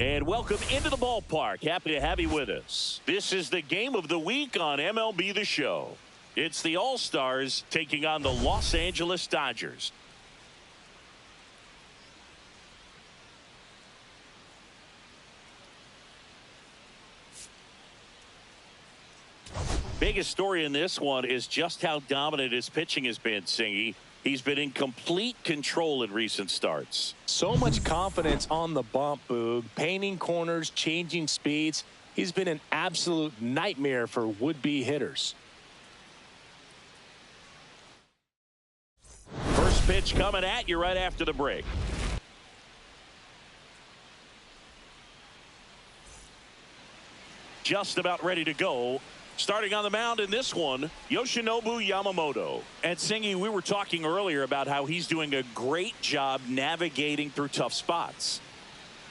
And welcome into the ballpark. Happy to have you with us. This is the game of the week on MLB The Show. It's the All-Stars taking on the Los Angeles Dodgers. Biggest story in this one is just how dominant his pitching has been, Singy. He's been in complete control in recent starts. So much confidence on the bump, Boog. Painting corners, changing speeds. He's been an absolute nightmare for would-be hitters. First pitch coming at you right after the break. Just about ready to go. Starting on the mound in this one, Yoshinobu Yamamoto. And Singy, we were talking earlier about how he's doing a great job navigating through tough spots.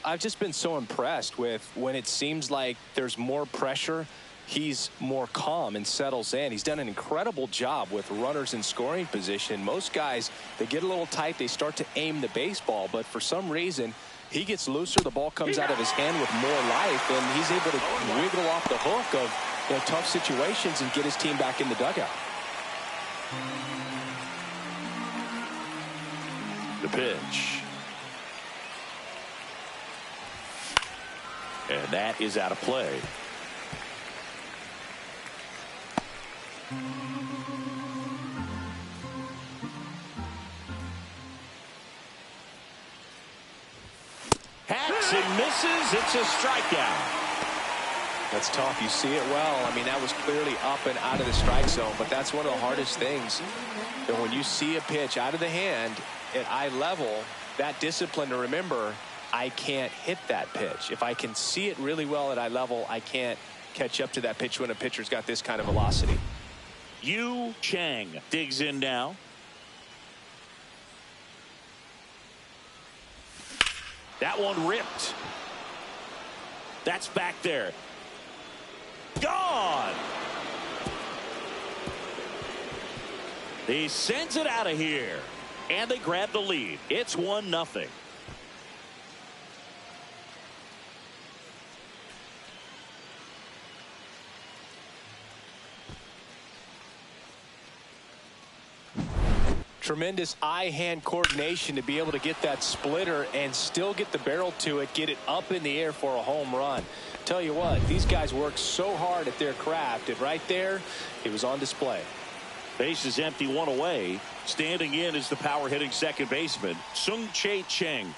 I've just been so impressed with when it seems like there's more pressure, he's more calm and settles in. He's done an incredible job with runners in scoring position. Most guys, they get a little tight, they start to aim the baseball, but for some reason, he gets looser, the ball comes out of his hand with more life, and he's able to wiggle off the hook of tough situations and get his team back in the dugout. The pitch. And that is out of play. Hacks and misses. It's a strikeout. That's tough. You see it well. I mean, that was clearly up and out of the strike zone, but that's one of the hardest things. And when you see a pitch out of the hand at eye level, that discipline to remember, I can't hit that pitch. If I can see it really well at eye level, I can't catch up to that pitch when a pitcher's got this kind of velocity. Yu Chang digs in now. That one ripped. That's back there. Gone. He sends it out of here. And they grab the lead. It's 1-0. Tremendous eye-hand coordination to be able to get that splitter and still get the barrel to it, get it up in the air for a home run. Tell you what, these guys work so hard at their craft, and right there, it was on display. Base is empty, one away. Standing in is the power-hitting second baseman, Sung-Chae Cheng.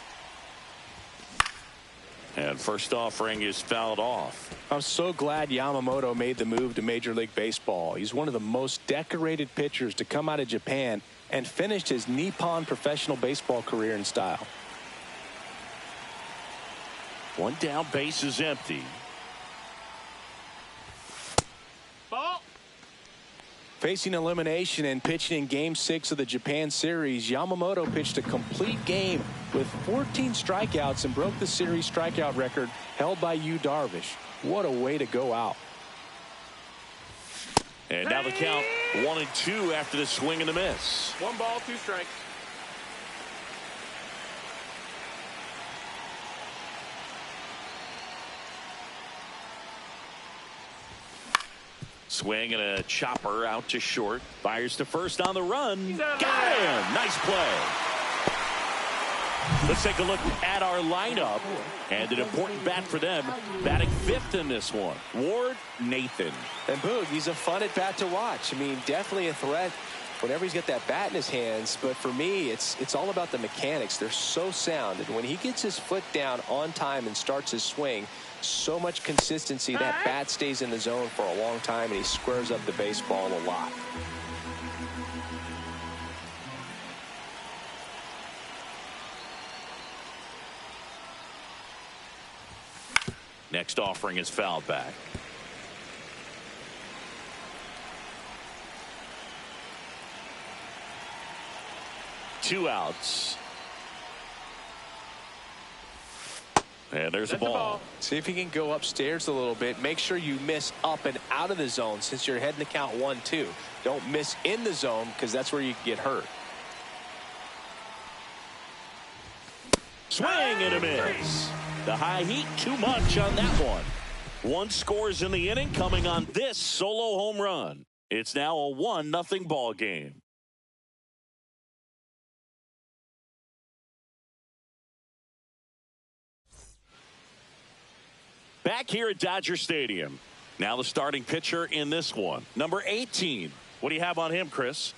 And first offering is fouled off. I'm so glad Yamamoto made the move to Major League Baseball. He's one of the most decorated pitchers to come out of Japan and finished his Nippon professional baseball career in style. One down, base is empty. Ball. Facing elimination and pitching in Game 6 of the Japan Series, Yamamoto pitched a complete game with 14 strikeouts and broke the series strikeout record held by Yu Darvish. What a way to go out. And now the count 1-2 after the swing and the miss. 1 ball, 2 strikes. Swing and a chopper out to short. Fires to first on the run. Got him. Nice play. Let's take a look at our lineup. And an important bat for them. Batting 5th in this one. Ward Nathan. And Boog, he's a fun at bat to watch. I mean, definitely a threat whenever he's got that bat in his hands. But for me, it's all about the mechanics. They're so sound. And when he gets his foot down on time and starts his swing, so much consistency. That bat stays in the zone for a long time, and he squares up the baseball a lot. Next offering is fouled back. Two outs. And there's a ball. See if he can go upstairs a little bit. Make sure you miss up and out of the zone since you're heading to count 1-2. Don't miss in the zone because that's where you can get hurt. Swing and a miss. The high heat, too much on that one. One scores in the inning coming on this solo home run. It's now a 1-0 ball game. Back here at Dodger Stadium. Now the starting pitcher in this one, number 18. What do you have on him, Chris?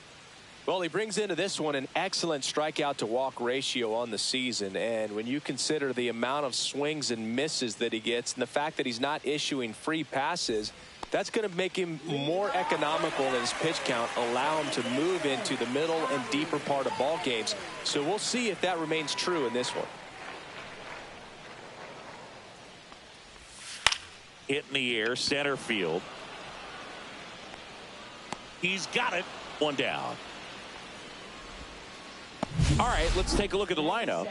Well, he brings into this one an excellent strikeout to walk ratio on the season. And when you consider the amount of swings and misses that he gets and the fact that he's not issuing free passes, that's going to make him more economical in his pitch count, allow him to move into the middle and deeper part of ball games. So we'll see if that remains true in this one. Hit in the air, center field. He's got it. One down. All right, let's take a look at the lineup.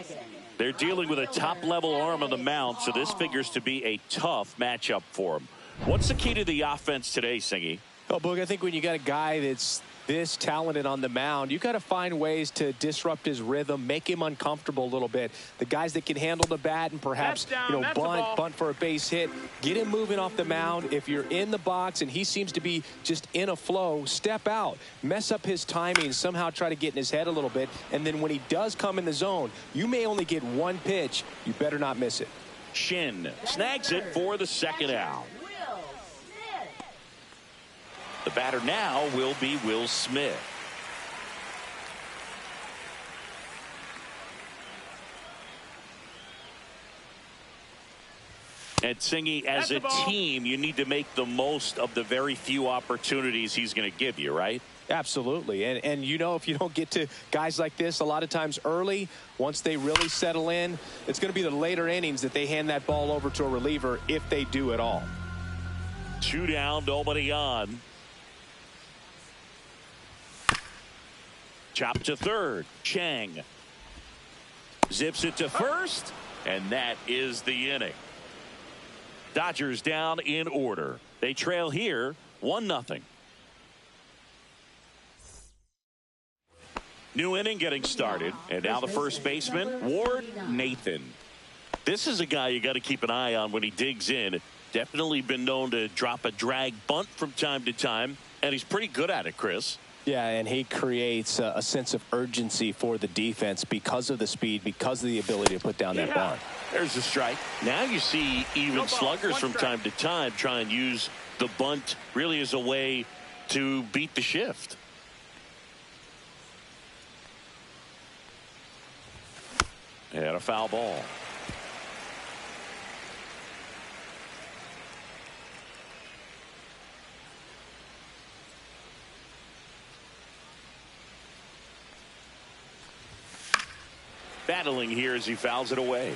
They're dealing with a top-level arm on the mound, so this figures to be a tough matchup for him. What's the key to the offense today, Singy? Oh, Boog, I think when you got a guy that's this talented on the mound, you got to find ways to disrupt his rhythm, make him uncomfortable a little bit. The guys that can handle the bat and perhaps bunt for a base hit, get him moving off the mound. If you're in the box and he seems to be just in a flow, step out, mess up his timing, somehow try to get in his head a little bit, and then when he does come in the zone, you may only get one pitch. You better not miss it. Shin snags it for the second out. The batter now will be Will Smith. And Singy, as a team, you need to make the most of the very few opportunities he's going to give you, right? Absolutely. And you know, if you don't get to guys like this a lot of times early, once they really settle in, it's going to be the later innings that they hand that ball over to a reliever if they do at all. 2 down, nobody on. Chop to third. Chang zips it to first, and that is the inning. Dodgers down in order. They trail here 1-0. New inning getting started, and now the first baseman, Ward Nathan. This is a guy you got to keep an eye on when he digs in. Definitely been known to drop a drag bunt from time to time, and he's pretty good at it, Chris. Yeah, and he creates a sense of urgency for the defense because of the speed, because of the ability to put down that bunt. There's a strike. Now you see even sluggers from time to time try and use the bunt really as a way to beat the shift. And a foul ball. Battling here as he fouls it away.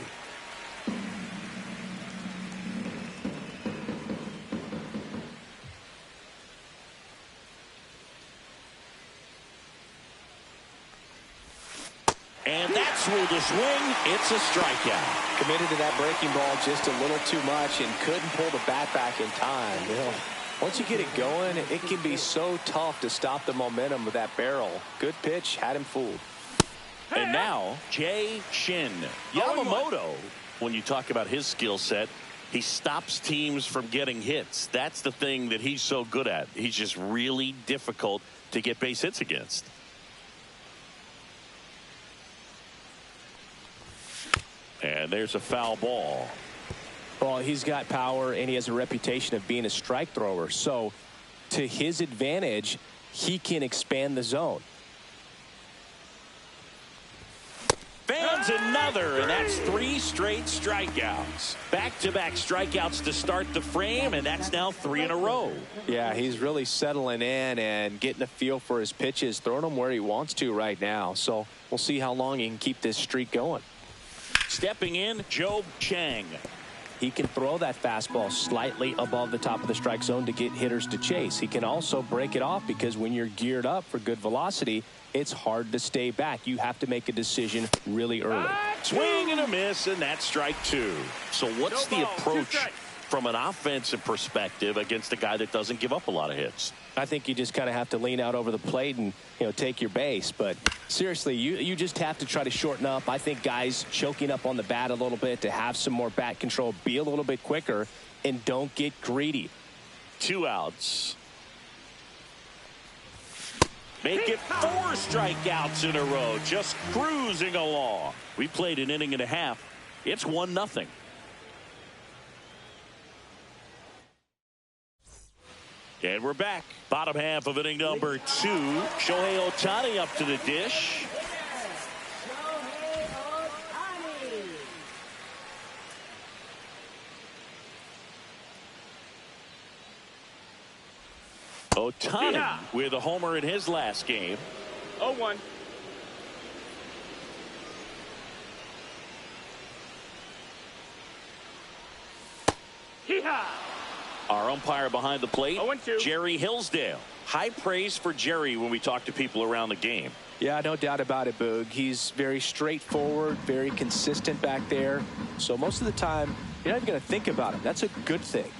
And that smooth a swing. It's a strikeout. Committed to that breaking ball just a little too much and couldn't pull the bat back in time. You know, once you get it going, it can be so tough to stop the momentum with that barrel. Good pitch, had him fooled. And now, Jay Shin. Yamamoto, when you talk about his skill set, he stops teams from getting hits. That's the thing that he's so good at. He's just really difficult to get base hits against. And there's a foul ball. Well, he's got power, and he has a reputation of being a strike thrower. So, to his advantage, he can expand the zone. Fans another, and that's 3 straight strikeouts. Back-to-back strikeouts to start the frame, and that's now 3 in a row. Yeah, he's really settling in and getting a feel for his pitches, throwing them where he wants to right now. So we'll see how long he can keep this streak going. Stepping in, Joe Chang. he can throw that fastball slightly above the top of the strike zone to get hitters to chase. He can also break it off because when you're geared up for good velocity, it's hard to stay back. You have to make a decision really early. Swing and a miss, and that's strike two. So what's the approach from an offensive perspective against a guy that doesn't give up a lot of hits? I think you just kind of have to lean out over the plate and, take your base. But seriously, you just have to try to shorten up. I think guys choking up on the bat a little bit to have some more bat control, be a little bit quicker, and don't get greedy. 2 outs. Make it 4 strikeouts in a row, just cruising along. We played an inning and a half. It's 1-0. And we're back. Bottom half of inning number 2. Shohei Ohtani up to the dish. Ohtani with a homer in his last game. 0-1. Our umpire behind the plate, 0-2. Jerry Hillsdale. High praise for Jerry when we talk to people around the game. Yeah, no doubt about it, Boog. He's very straightforward, very consistent back there. So most of the time, you're not even going to think about him. That's a good thing.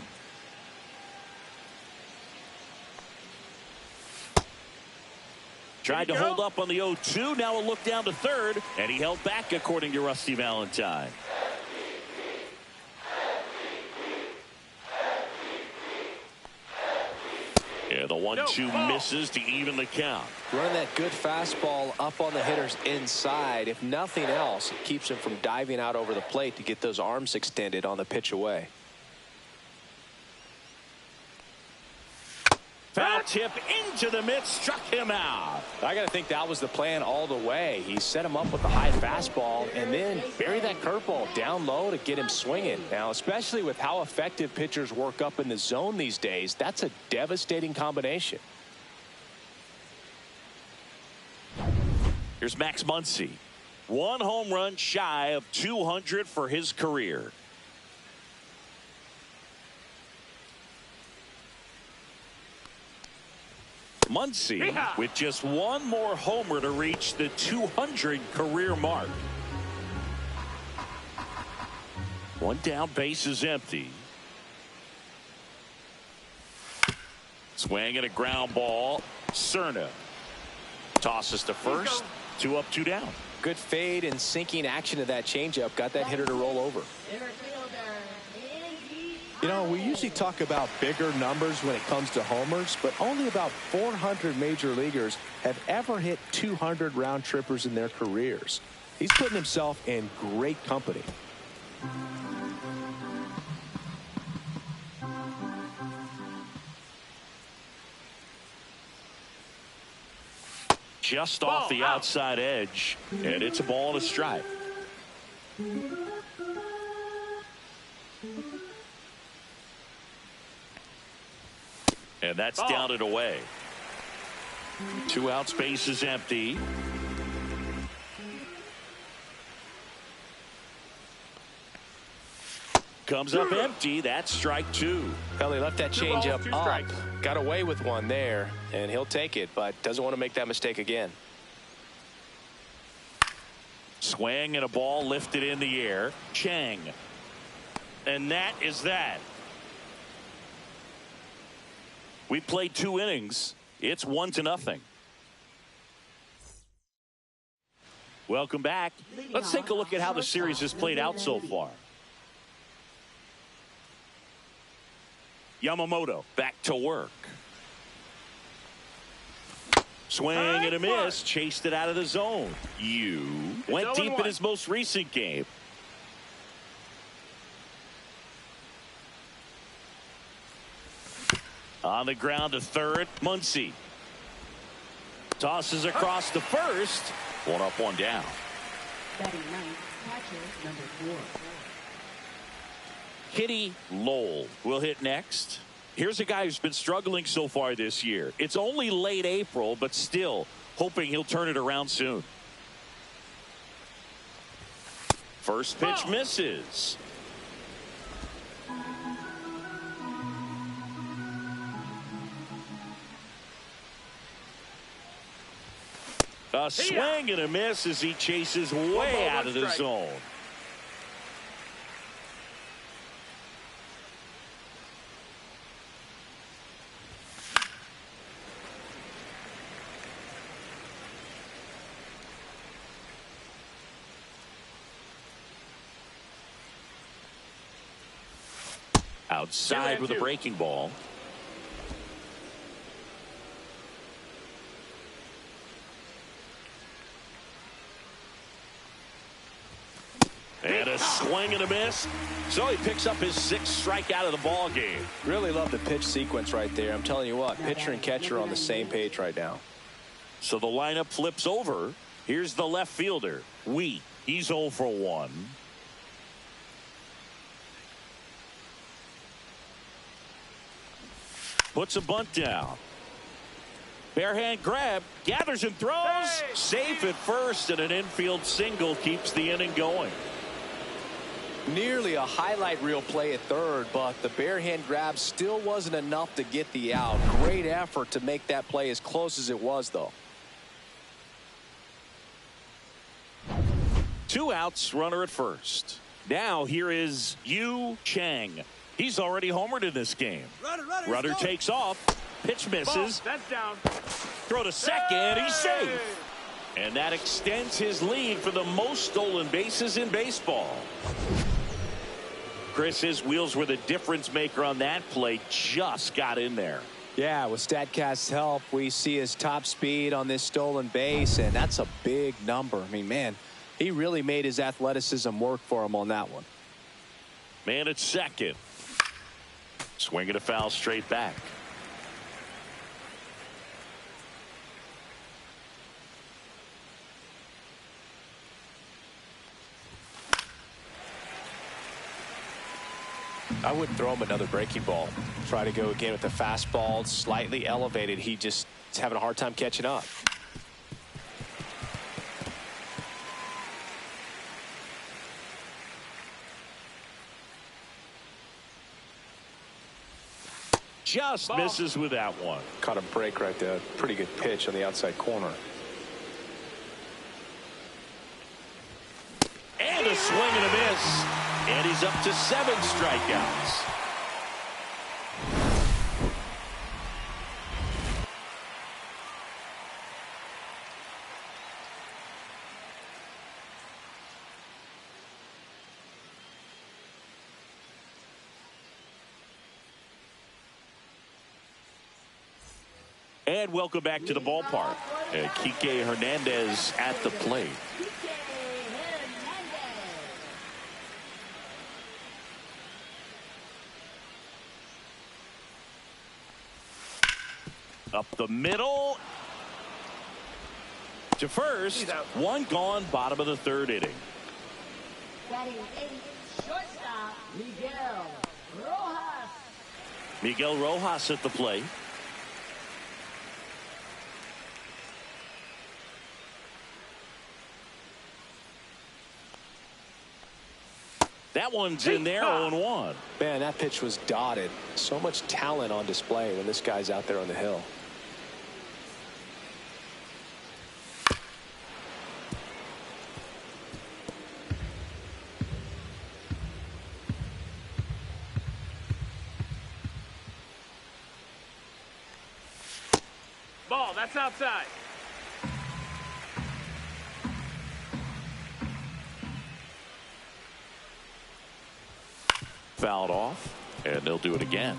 Tried to hold up on the 0-2. Now a look down to third, and he held back, according to Rusty Valentine. Yeah, the 1-2 misses to even the count. Running that good fastball up on the hitter's inside. If nothing else, it keeps him from diving out over the plate to get those arms extended on the pitch away. Foul tip into the mitt, struck him out. I got to think that was the plan all the way. He set him up with the high fastball and then buried that curveball down low to get him swinging. Now, especially with how effective pitchers work up in the zone these days, that's a devastating combination. Here's Max Muncy. 1 home run shy of 200 for his career. Muncy with just 1 more homer to reach the 200 career mark. 1 down, base is empty. Swing and a ground ball. Cerna tosses to first. 2 up, 2 down. Good fade and sinking action of that changeup got that hitter to roll over. We usually talk about bigger numbers when it comes to homers, but only about 400 major leaguers have ever hit 200 round trippers in their careers. He's putting himself in great company. Just off the outside edge, and it's a ball and a strike. And that's down and away. 2 outs, base is empty. Comes up empty. That's strike 2. Well, he left that changeup up. Got away with one there, and he'll take it, but doesn't want to make that mistake again. Swing and a ball lifted in the air. Chang. And that is that. We played 2 innings. It's 1-0. Welcome back. Let's take a look at how the series has played out so far. Yamamoto back to work. Swing and a miss. Chased it out of the zone. Went deep in his most recent game. On the ground to third, Muncy. Tosses across to first. 1 up, 1 down. Batting ninth, catcher number 4. Kitty Lowell will hit next. Here's a guy who's been struggling so far this year. It's only late April, but still hoping he'll turn it around soon. First pitch misses. A swing and a miss as he chases way out of the zone. Outside with a breaking ball. And a swing and a miss. So he picks up his 6th strikeout of the ball game. Really love the pitch sequence right there. I'm telling you what, pitcher and catcher are on the same page right now. So the lineup flips over. Here's the left fielder, Wheat. He's 0 for 1. Puts a bunt down. Barehand grab, gathers and throws. Safe at first, and an infield single keeps the inning going. Nearly a highlight reel play at third, but the barehand grab still wasn't enough to get the out. Great effort to make that play as close as it was, though. 2 outs, runner at first. Now here is Yu Chang. He's already homered in this game. Runner takes off. Pitch misses. That's down. Throw to second. He's safe. And that extends his lead for the most stolen bases in baseball. Chris, his wheels were the difference maker on that play. Just got in there. Yeah, with StatCast's help, we see his top speed on this stolen base, and that's a big number. I mean, man, he really made his athleticism work for him on that one. Man at second. Swinging a foul straight back. I wouldn't throw him another breaking ball. Try to go again with the fastball, slightly elevated. He just is having a hard time catching up. Just misses with that one. Caught a break right there. Pretty good pitch on the outside corner. And a swing and a miss. And he's up to 7 strikeouts. And welcome back to the ballpark. Kike Hernandez at the plate. Up the middle. To first. 1 gone, bottom of the 3rd inning. Batting 8th, shortstop, Miguel Rojas. Miguel Rojas at the plate. That one's in there, 0-1. Man, that pitch was dotted. So much talent on display when this guy's out there on the hill. Ball, that's outside. Fouled off, and they'll do it again.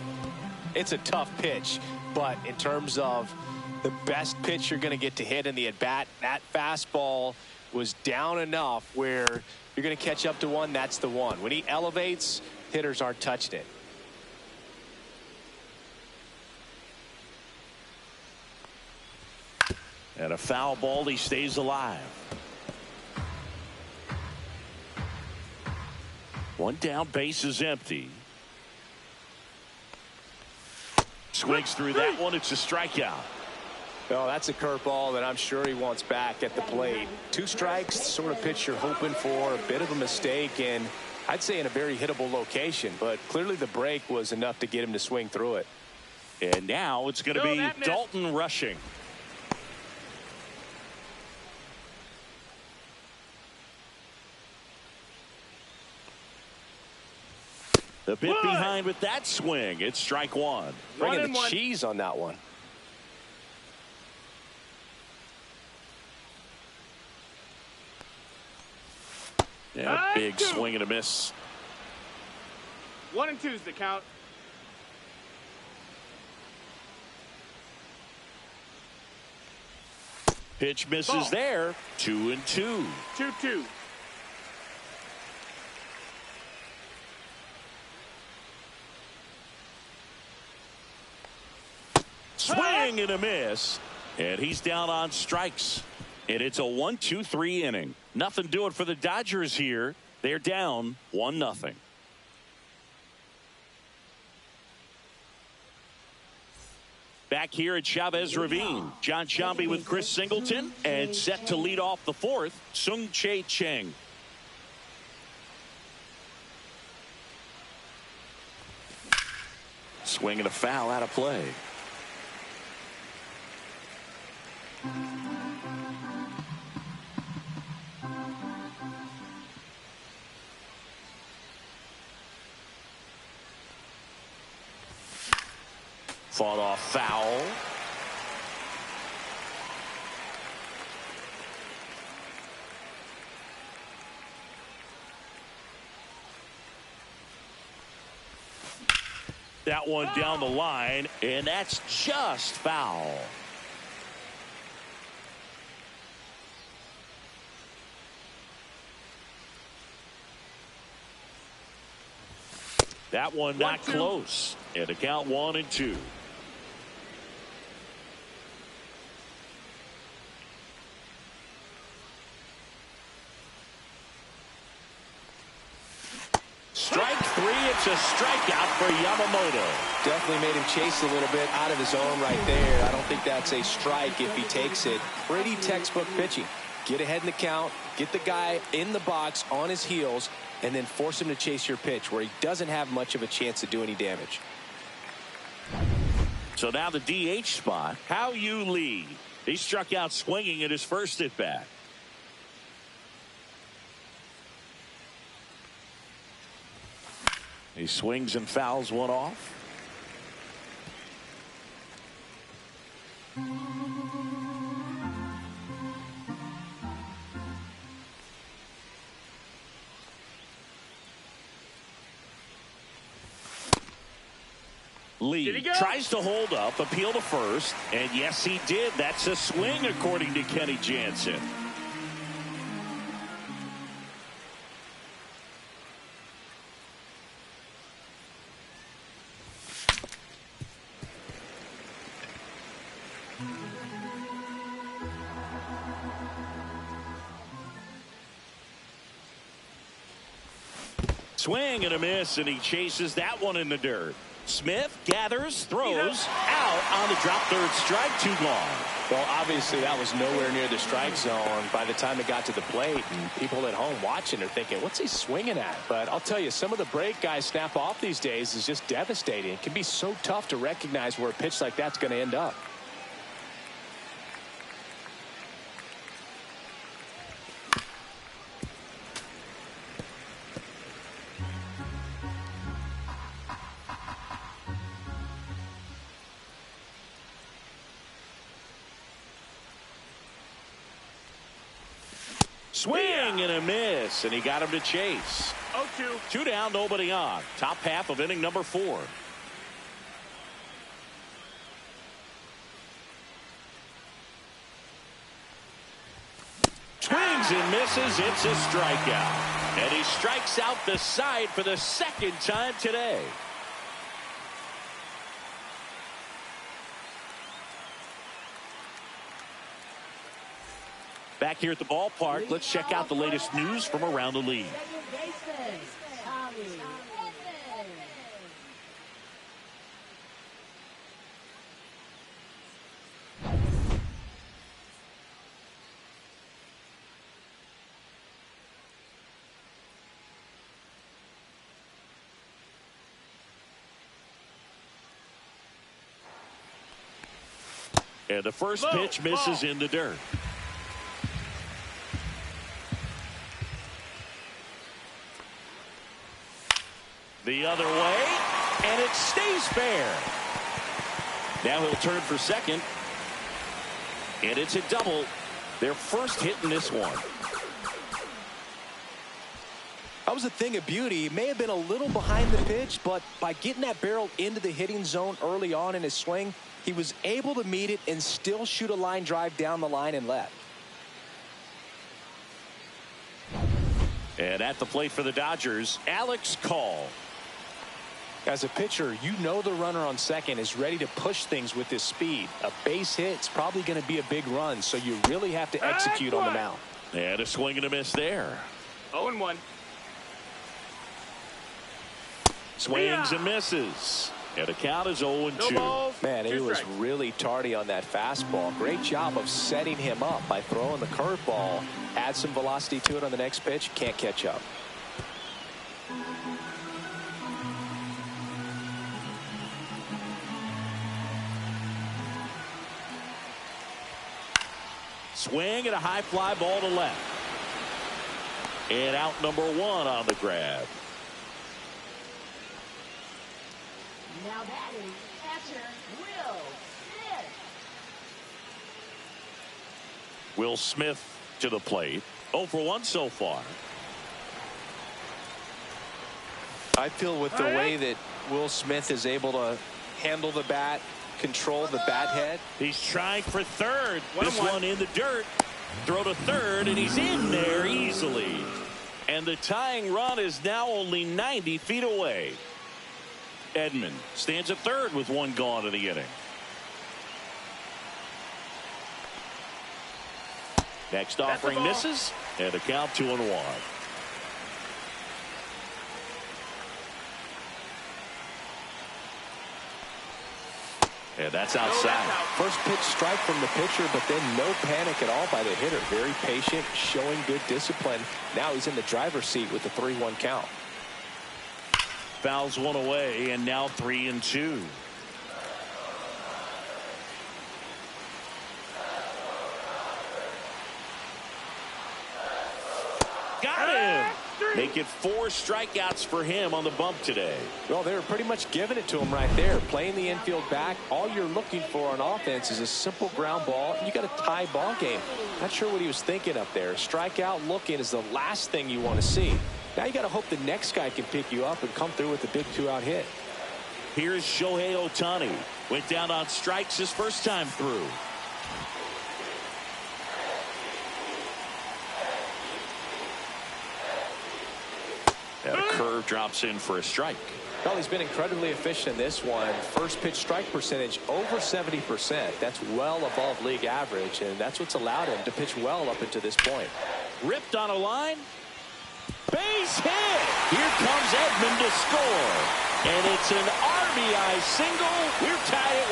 It's a tough pitch, but in terms of the best pitch you're going to get to hit in the at-bat, that fastball was down enough where you're going to catch up to one, that's the one. When he elevates, hitters aren't touching it. And a foul ball, he stays alive. 1 down, base is empty. Swings through that one. It's a strikeout. Oh, that's a curveball that I'm sure he wants back at the plate. 2 strikes, sort of pitch you're hoping for. A bit of a mistake, and I'd say in a very hittable location. But clearly the break was enough to get him to swing through it. And now it's going to be Dalton rushing. The bit behind with that swing. It's strike one. Bringing the cheese on that one. Yeah, big swing and a miss. 1-2's the count. Pitch misses there. 2-2. 2-2. Swing and a miss. And he's down on strikes. And it's a 1-2-3 inning. Nothing doing for the Dodgers here. They're down 1-0. Back here at Chavez Ravine, John Sciambi with Chris Singleton, and set to lead off the fourth, Sung-Chae Cheng. Swing and a foul out of play. Fought off foul. That one down the line, and that's just foul. That one not close. And a count 1-2. Strike three. It's a strikeout for Yamamoto. Definitely made him chase a little bit out of his own right there. I don't think that's a strike if he takes it. Pretty textbook pitching. Get ahead in the count, get the guy in the box on his heels, and then force him to chase your pitch where he doesn't have much of a chance to do any damage. So now the DH spot, Hao-Yu Lee. He struck out swinging at his first at bat. He swings and fouls one off. Lee tries to hold up, appeal to first, and yes, he did. That's a swing, according to Kenny Jansen. Swing and a miss, and he chases that one in the dirt. Smith gathers, throws, out on the drop, third strike, 2 gone. Well, obviously that was nowhere near the strike zone by the time it got to the plate, and people at home watching are thinking, what's he swinging at? But I'll tell you, some of the break guys snap off these days is just devastating. It can be so tough to recognize where a pitch like that's going to end up. Swing and a miss, and he got him to chase. 0-2. 2 down, nobody on. Top half of inning number 4. Swings and misses. It's a strikeout. And he strikes out the side for the second time today. Back here at the ballpark, let's check out the latest news from around the league. And the first pitch misses in the dirt. The other way, and it stays fair. Now he'll turn for second, and it's a double. Their first hit in this one. That was a thing of beauty. He may have been a little behind the pitch, but by getting that barrel into the hitting zone early on in his swing, he was able to meet it and still shoot a line drive down the line and left. And at the plate for the Dodgers, Alex Call. As a pitcher, you know the runner on second is ready to push things with his speed. A base hit is probably going to be a big run, so you really have to execute on the mound. And a swing and a miss there. 0-1. Swings and misses. And the count is 0-2. No, Man, he was really tardy on that fastball. Great job of setting him up by throwing the curveball. Add some velocity to it on the next pitch. Can't catch up. Swing and a high fly ball to left. And out number one on the grab. Now batting, catcher Will Smith. Will Smith to the plate. 0 for 1 so far. I feel with the way that Will Smith is able to handle the bat, control the bat head. He's trying for third. This one in the dirt. Throw to third, and he's in there easily. And the tying run is now only 90 feet away. Edman stands at third with one gone in the inning. Next offering misses, and a count 2-1. And that's outside. First pitch strike from the pitcher, but then no panic at all by the hitter. Very patient, showing good discipline. Now he's in the driver's seat with the 3-1 count. Fouls one away, and now 3-2. Got him. Make it 4 strikeouts for him on the bump today. Well, they were pretty much giving it to him right there. Playing the infield back. All you're looking for on offense is a simple ground ball, and you got a tie ball game. Not sure what he was thinking up there. Strikeout looking is the last thing you want to see. Now you got to hope the next guy can pick you up and come through with a big 2-out hit. Here's Shohei Ohtani. Went down on strikes his first time through. And a curve drops in for a strike. Well, he's been incredibly efficient in this one. First pitch strike percentage over 70%. That's well above league average, and that's what's allowed him to pitch well up until this point. Ripped on a line. Base hit. Here comes Edman to score. And it's an RBI single. We're tied at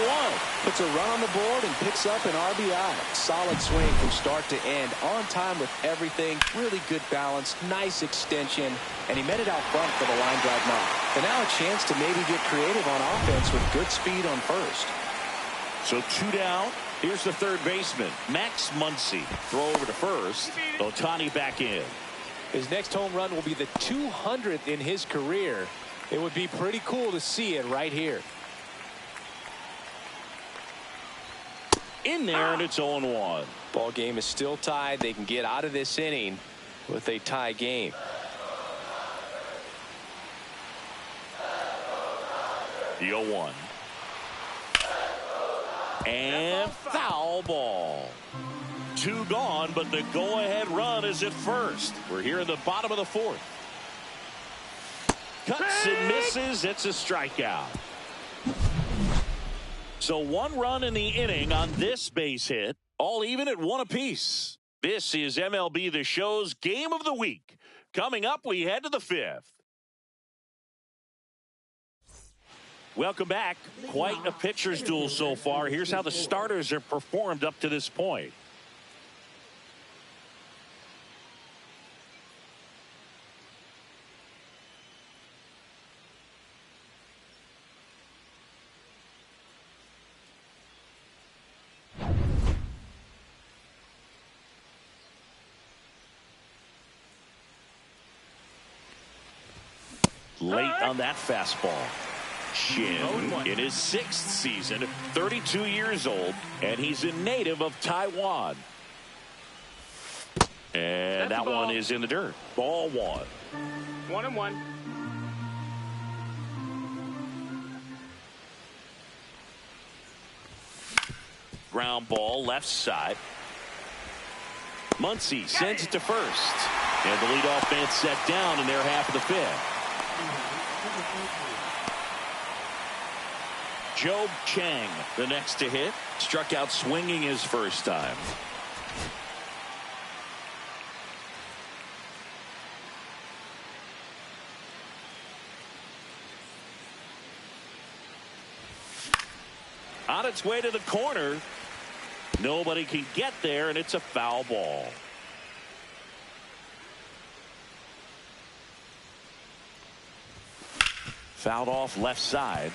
1. Puts a run on the board and picks up an RBI. Solid swing from start to end. On time with everything. Really good balance. Nice extension. And he met it out front for the line drive knock. And now a chance to maybe get creative on offense with good speed on first. So 2 down. Here's the third baseman, Max Muncy. Throw over to first. Ohtani back in. His next home run will be the 200th in his career. It would be pretty cool to see it right here. In there, and it's 0-1. Ball game is still tied. They can get out of this inning with a tie game. The 0-1. And foul ball. 2 gone, but the go-ahead run is at first. We're here in the bottom of the 4th. Cuts and misses. It's a strikeout. So 1 run in the inning on this base hit. All even at 1 apiece. This is MLB The Show's Game of the Week. Coming up, we head to the 5th. Welcome back. Quite a pitcher's duel so far. Here's how the starters have performed up to this point. late on that fastball. Shin in his 6th season, 32 years old, and he's a native of Taiwan. And that one is in the dirt. Ball 1. 1-1. Ground ball left side. Muncy sends it to first. And the leadoff man set down in their half of the 5th. Job Chang, the next to hit. Struck out swinging his first time. On its way to the corner. Nobody can get there, and it's a foul ball. Fouled off left side.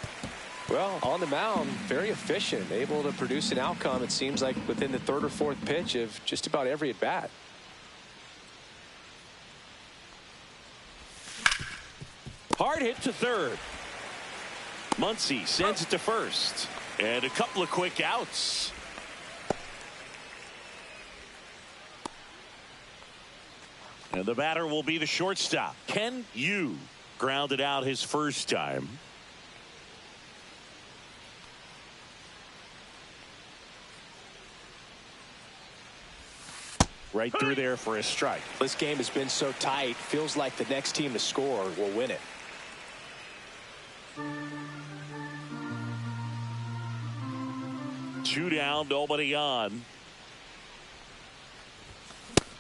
Well, on the mound, very efficient, able to produce an outcome, it seems like, within the 3rd or 4th pitch of just about every at-bat. Hard hit to third. Muncy sends it to first. And a couple of quick outs. And the batter will be the shortstop, Ken Yu. Grounded out his first time. Right through there for a strike. This game has been so tight, feels like the next team to score will win it. Two down, nobody on.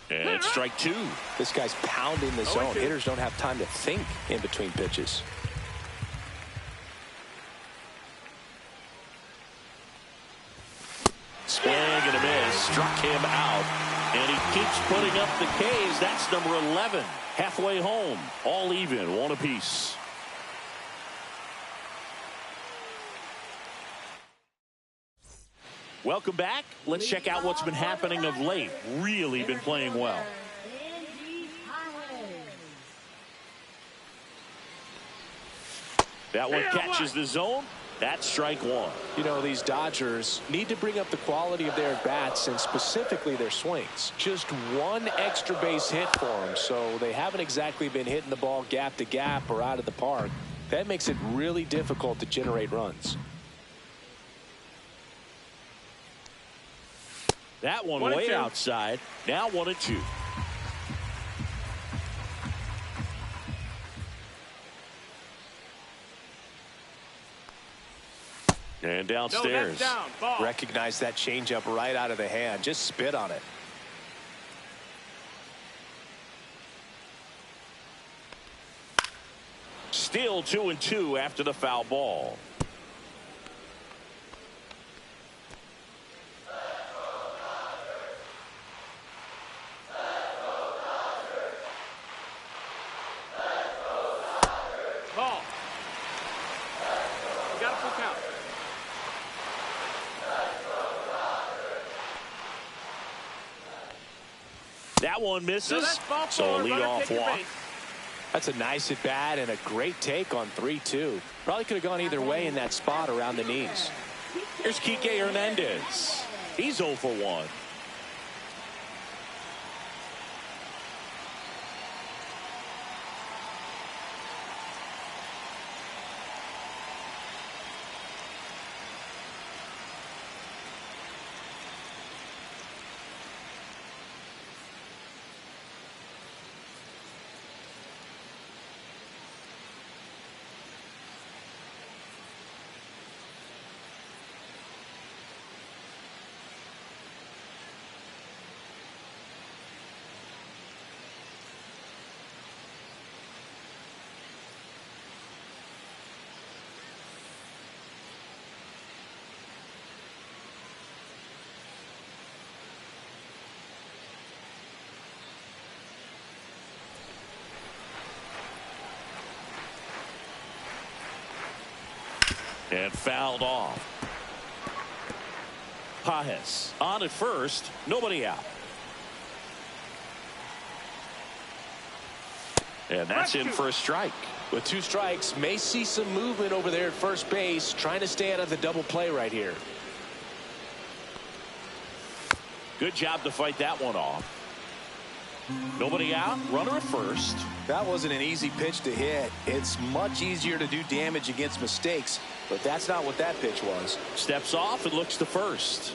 And strike 2. This guy's pounding the zone. Hitters don't have time to think in between pitches. Swing and a miss. Struck him out. And he keeps putting up the Ks. That's number 11. Halfway home. All even. 1 apiece. Welcome back. Let's check out what's been happening of late. Really been playing well. That one catches the zone. That's strike 1. You know, these Dodgers need to bring up the quality of their bats and specifically their swings. Just one extra base hit for them, so they haven't exactly been hitting the ball gap to gap or out of the park. That makes it really difficult to generate runs. That one way outside. Now 1-2. And downstairs. Down. Ball. Recognize that changeup right out of the hand. Just spit on it. Still 2-2 after the foul ball. Ball. You got a full count. That one misses. ball So a forward, runner, leadoff take your walk. base. That's a nice at bat and a great take on 3-2. Probably could have gone either way in that spot around the knees. Here's Kike Hernandez. He's 0 for 1. And fouled off. Pajes on at first. Nobody out. And that's in for a strike. With 2 strikes, may see some movement over there at first base, trying to stay out of the double play right here. Good job to fight that one off. Nobody out, runner at first. That wasn't an easy pitch to hit. It's much easier to do damage against mistakes, but that's not what that pitch was. Steps off and looks to first.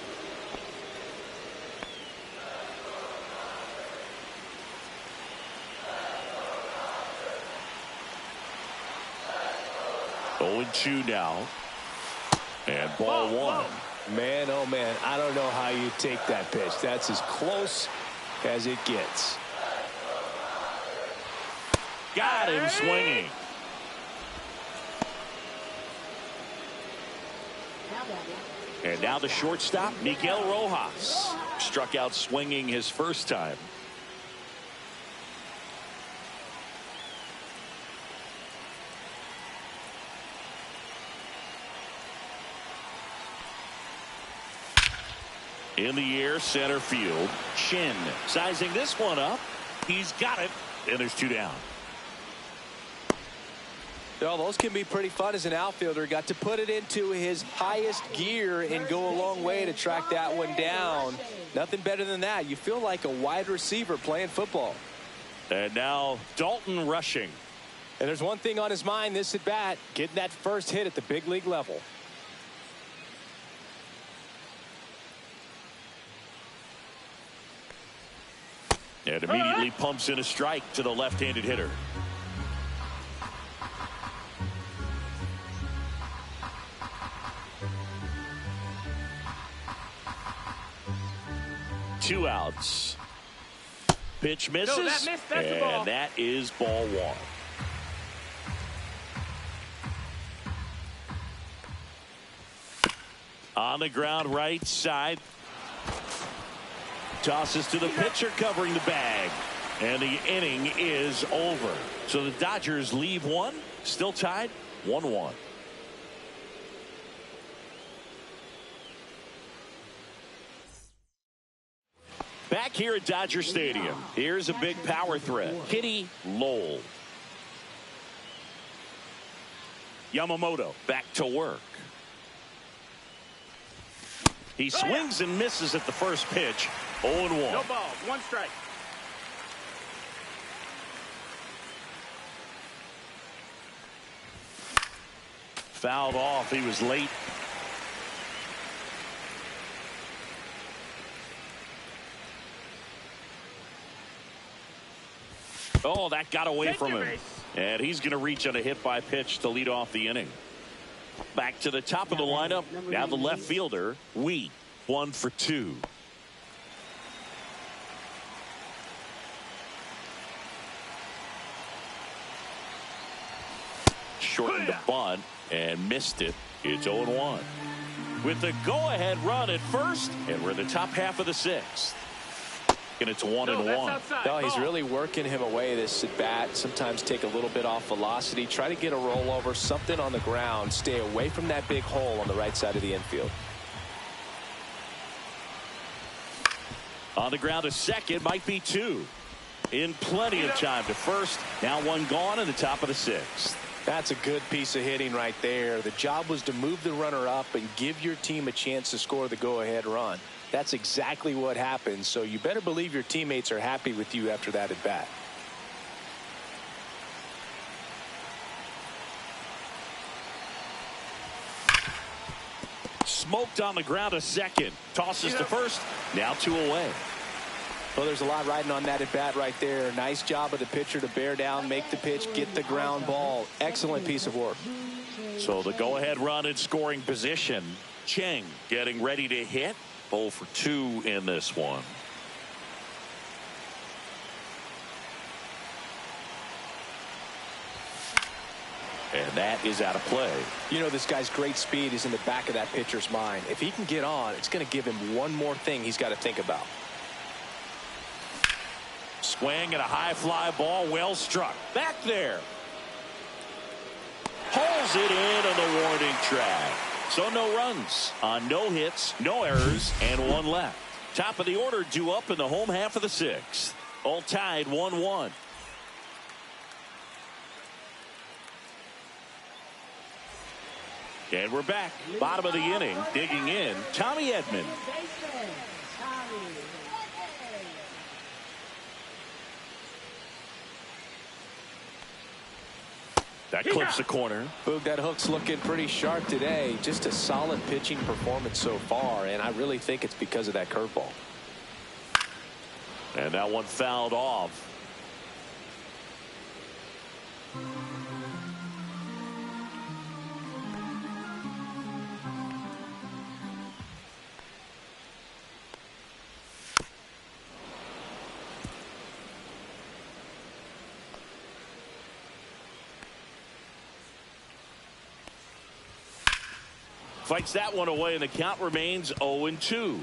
Oh, 2 now. And ball 1. Man, oh man, I don't know how you take that pitch. That's as close as it gets. Got him swinging. And now the shortstop, Miguel Rojas. Struck out swinging his first time. In the air, center field. Shin sizing this one up. He's got it. And there's 2 down. Well, those can be pretty fun as an outfielder. Got to put it into his highest gear and go a long way to track that one down. Nothing better than that. You feel like a wide receiver playing football. And now Dalton rushing. And there's one thing on his mind this at bat, getting that first hit at the big league level. And immediately pumps in a strike to the left-handed hitter. Two outs. Pitch misses. No, that missed. That's a ball. And that is ball 1. On the ground, right side. Tosses to the pitcher covering the bag. And the inning is over. So the Dodgers leave 1. Still tied 1-1. Back here at Dodger Stadium, here's a big power threat. Kitty Lowell. Yamamoto back to work. He swings and misses at the first pitch. 0-1. No balls, 1 strike. Fouled off. He was late. Oh, that got away from him. And he's going to reach on a hit by pitch to lead off the inning. Back to the top of the lineup. Now the left fielder, Wheat, 1 for 2. Shortened the bunt and missed it. It's 0-1. With the go-ahead run at first, and we're in the top half of the 6th. And it's 1-1. No, he's really working him away this at bat. Sometimes take a little bit off velocity. Try to get a rollover, something on the ground. Stay away from that big hole on the right side of the infield. On the ground to second, might be 2. In plenty of time to first. Now 1 gone in the top of the 6th. That's a good piece of hitting right there. The job was to move the runner up and give your team a chance to score the go-ahead run. That's exactly what happened, so you better believe your teammates are happy with you after that at bat. Smoked on the ground to second. Tosses to first. Now 2 away. Well, there's a lot riding on that at bat right there. Nice job of the pitcher to bear down, make the pitch, get the ground ball. Excellent piece of work. So the go-ahead run in scoring position. Cheng getting ready to hit. 0 for 2 in this one. And that is out of play. You know, this guy's great speed is in the back of that pitcher's mind. If he can get on, it's going to give him one more thing he's got to think about. Swing and a high fly ball, well struck. Back there. Pulls it in on the warning track. So no runs on no hits, no errors, and 1 left. Top of the order due up in the home half of the 6th. All tied 1-1. And we're back. Bottom of the inning. Digging in, Tommy Edman. That clips the corner. Boog, that hook's looking pretty sharp today. Just a solid pitching performance so far, and I really think it's because of that curveball. And that one fouled off. Fights that one away, and the count remains 0-2.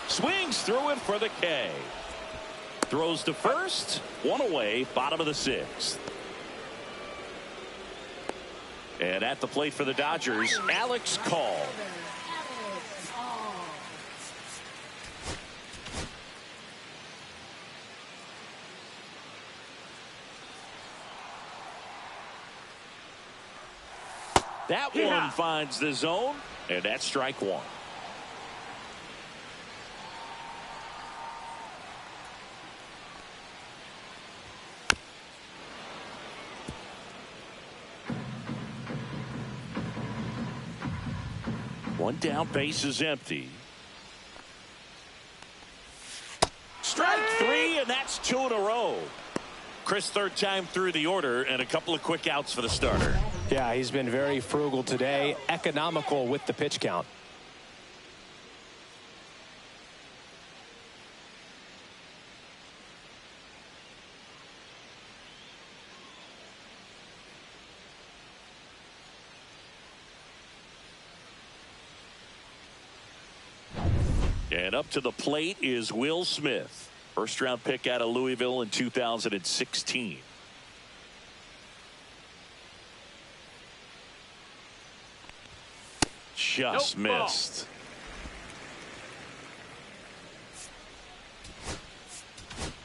Swings through it for the K. Throws to first. One away, bottom of the sixth. And at the plate for the Dodgers, Alex Call. That one finds the zone, and that's strike one. One down, base is empty. Strike three, and that's two in a row. Chris, third time through the order, and a couple of quick outs for the starter. Yeah, he's been very frugal today, economical with the pitch count. And up to the plate is Will Smith. First round pick out of Louisville in 2016. Just missed.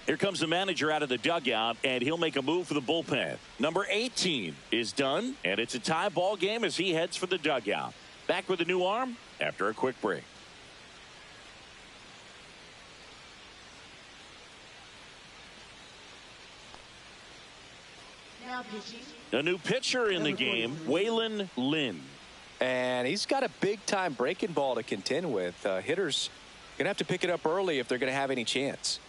Here comes the manager out of the dugout, and he'll make a move for the bullpen. Number 18 is done, and it's a tie ball game as he heads for the dugout. Back with a new arm after a quick break. A new pitcher in the game, Waylon Lynn. And he's got a big-time breaking ball to contend with. Hitters going to have to pick it up early if they're going to have any chance.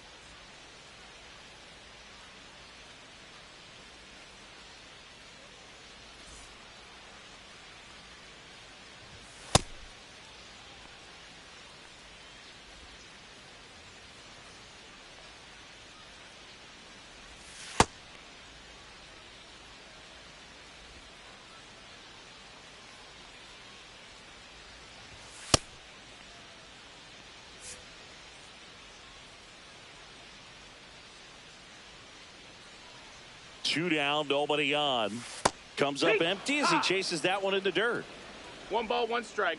Two down, nobody on. Comes up empty as he chases that one in the dirt. 1 ball, 1 strike.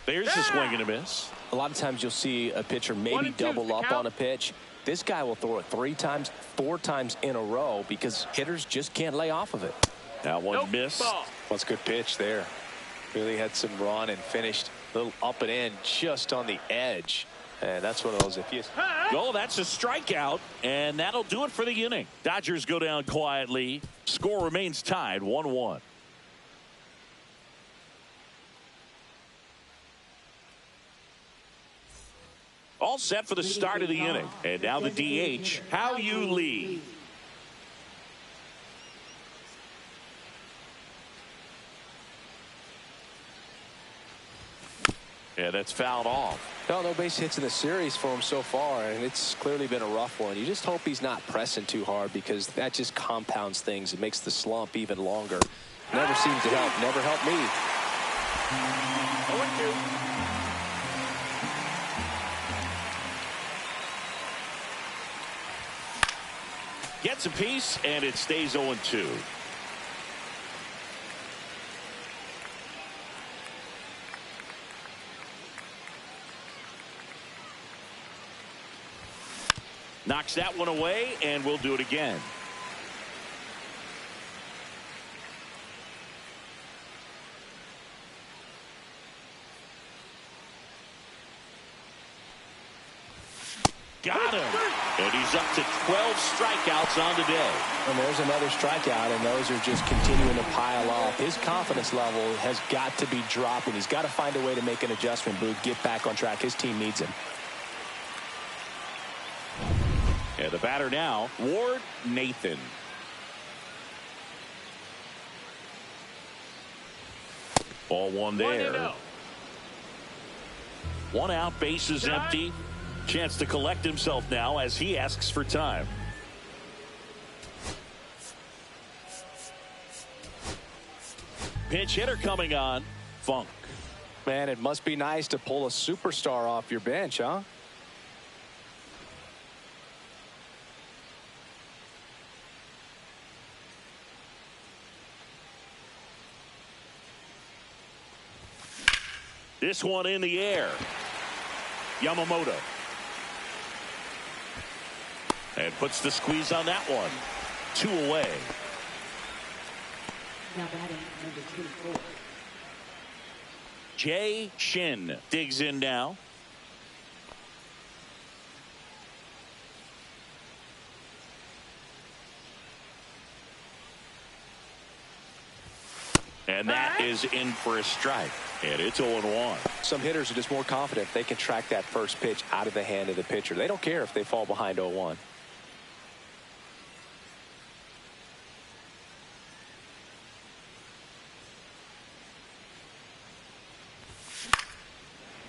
There's the swing and a miss. A lot of times you'll see a pitcher maybe double up on a pitch. This guy will throw it 3 times, 4 times in a row because hitters just can't lay off of it. That one missed. That's a good pitch there. Really had some run and finished a little up and in just on the edge. And that's one of those if you... Oh, that's a strikeout, and that'll do it for the inning. Dodgers go down quietly. Score remains tied 1-1. All set for the start of the inning. And now the DH, How You Lee. Yeah, that's fouled off. No base hits in the series for him so far, and it's clearly been a rough one. You just hope he's not pressing too hard because that just compounds things. It makes the slump even longer. Never seems to help. Never helped me. 0-2. Gets a piece, and it stays 0-2. Knocks that one away, and we'll do it again. Got him. And he's up to 12 strikeouts on the day. And there's another strikeout, and those are just continuing to pile up. His confidence level has got to be dropping. He's got to find a way to make an adjustment, Boog, get back on track. His team needs him. And the batter now, Ward Nathan. Ball one there. One out, bases empty. Chance to collect himself now as he asks for time. Pinch hitter coming on. Funk. Man, it must be nice to pull a superstar off your bench, huh? This one in the air. Yamamoto. And puts the squeeze on that one. 2 away. Now batting number 24. Jay Shin digs in now. And that is in for a strike. And it's 0-1. Some hitters are just more confident if they can track that first pitch out of the hand of the pitcher. They don't care if they fall behind 0-1.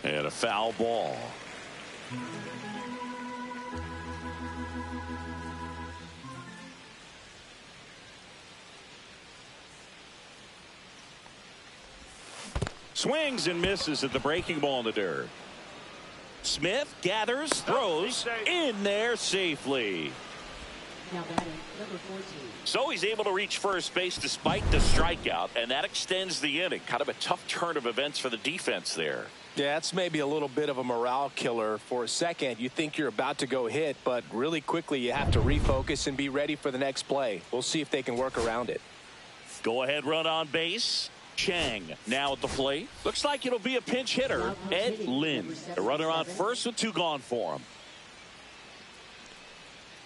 And a foul ball. Swings and misses at the breaking ball in the dirt. Smith gathers, throws in there safely. Now batting number 14. So he's able to reach first base despite the strikeout, and that extends the inning. Kind of a tough turn of events for the defense there. Yeah, that's maybe a little bit of a morale killer. For a second, you think you're about to go hit, but really quickly you have to refocus and be ready for the next play. We'll see if they can work around it. Go ahead run on base. Chang now at the plate. Looks like it'll be a pinch hitter, Ed Lynn. The runner on first with 2 gone for him.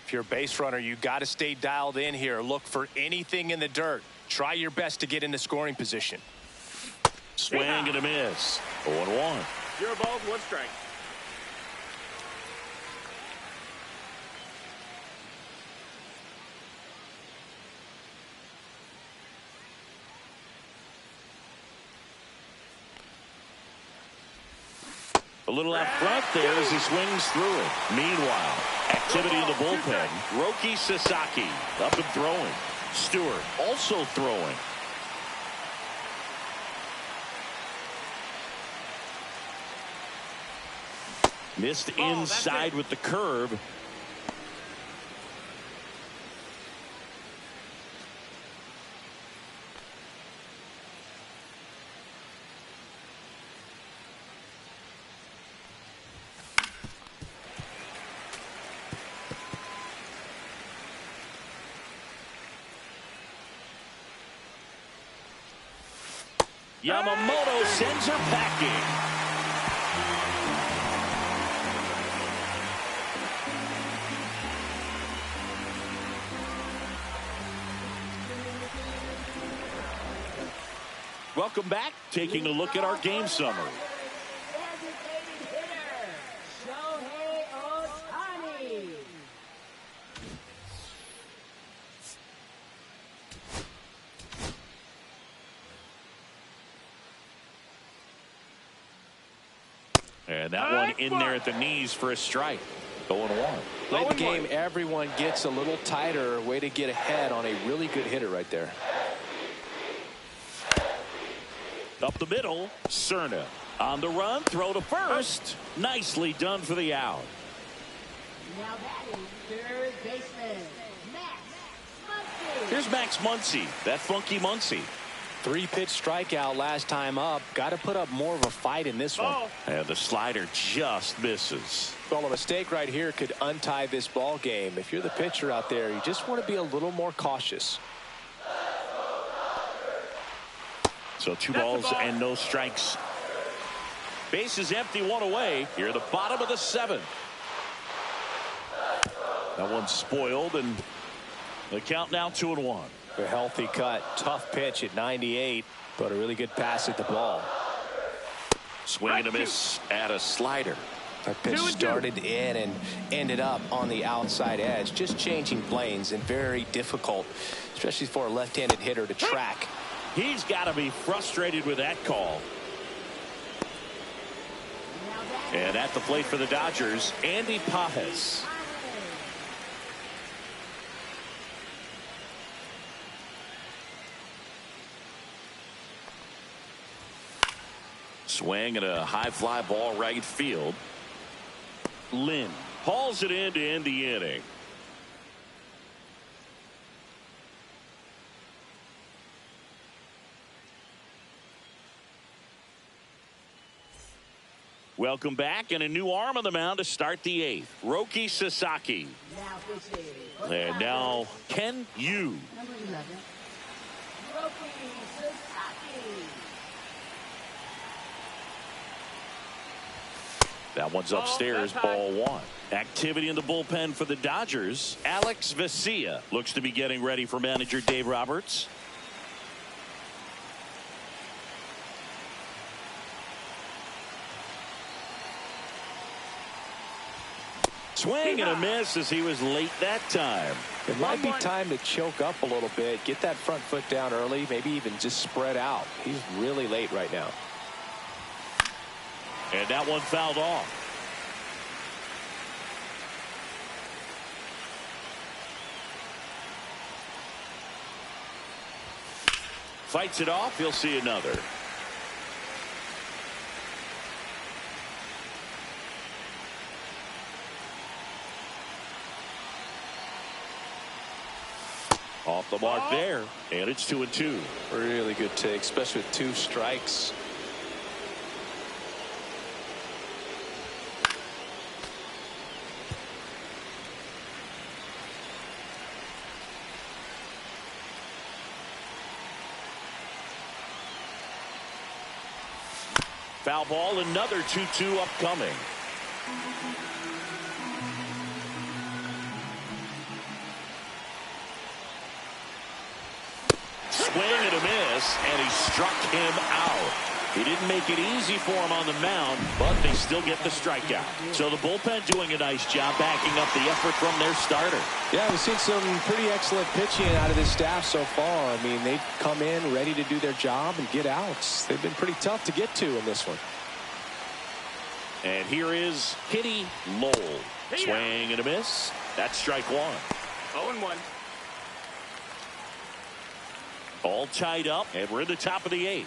If you're a base runner, you got to stay dialed in here. Look for anything in the dirt. Try your best to get into scoring position. Swing and a miss. 0-1. 0 balls, 1 strike. A little out front there as he swings through it. Meanwhile, activity in the bullpen. Roki Sasaki up and throwing. Stewart also throwing. Missed inside with the curve. Yamamoto sends her packing. Welcome back. Taking a look at our game summary. And that one in there at the knees for a strike. 0-1. Late in the game, everyone gets a little tighter. Way to get ahead on a really good hitter right there. Up the middle, Cerna. On the run, throw to first. Nicely done for the out. Now batting third baseman, Max Muncy. Here's Max Muncy, that funky Muncy. 3-pitch strikeout last time up. Got to put up more of a fight in this one. And the slider just misses. Well, a mistake right here could untie this ball game. If you're the pitcher out there, you just want to be a little more cautious. So 2 balls and no strikes. Base is empty, 1 away. Here at the bottom of the 7th. That one's spoiled, and the count now 2-1. A healthy cut. Tough pitch at 98, but a really good pass at the ball. Swing and a miss at a slider. That pitch started in and ended up on the outside edge. Just changing planes and very difficult, especially for a left-handed hitter to track. He's got to be frustrated with that call. And at the plate for the Dodgers, Andy Pajes. Swing and a high fly ball right field. Lynn hauls it in to end the inning. Welcome back, and a new arm on the mound to start the 8th. Roki Sasaki. And now Ken Yu. Number 11, Roki Sasaki. That one's upstairs, ball 1. Activity in the bullpen for the Dodgers. Alex Vesia looks to be getting ready for manager Dave Roberts. Swing and a miss as he was late that time. It might be time to choke up a little bit, get that front foot down early, maybe even just spread out. He's really late right now. And that one fouled off. Fights it off. He'll see another. Off the mark there, and it's 2-2. Really good take, especially with 2 strikes. Foul ball, another 2-2 upcoming. Swing and a miss, and he struck him out. He didn't make it easy for him on the mound, but they still get the strikeout. So the bullpen doing a nice job backing up the effort from their starter. Yeah, we've seen some pretty excellent pitching out of this staff so far. I mean, they've come in ready to do their job and get outs. They've been pretty tough to get to in this one. And here is Kitty Lowell. Swing and a miss. That's strike 1. 0-1. All tied up, and we're in the top of the 8th.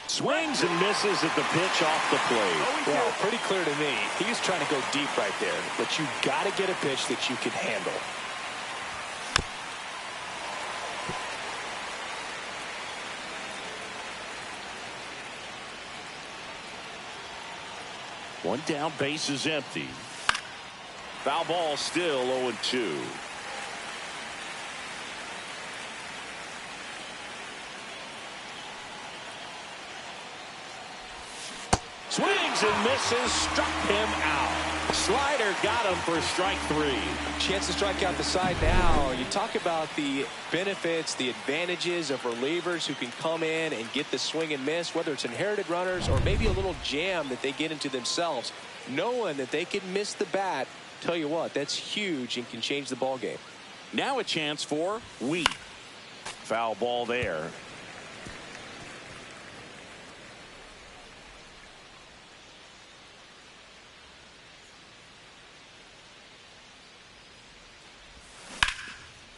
Swings and misses at the pitch off the plate. Well, pretty clear to me. He's trying to go deep right there, but you got to get a pitch that you can handle. One down, base is empty. Foul ball, still 0-2. Swings and misses, struck him out. Slider got him for strike 3. Chance to strike out the side now. You talk about the benefits, the advantages of relievers who can come in and get the swing and miss, whether it's inherited runners or maybe a little jam that they get into themselves. Knowing that they can miss the bat, tell you what, that's huge and can change the ball game. Now a chance for Wheat. Foul ball there.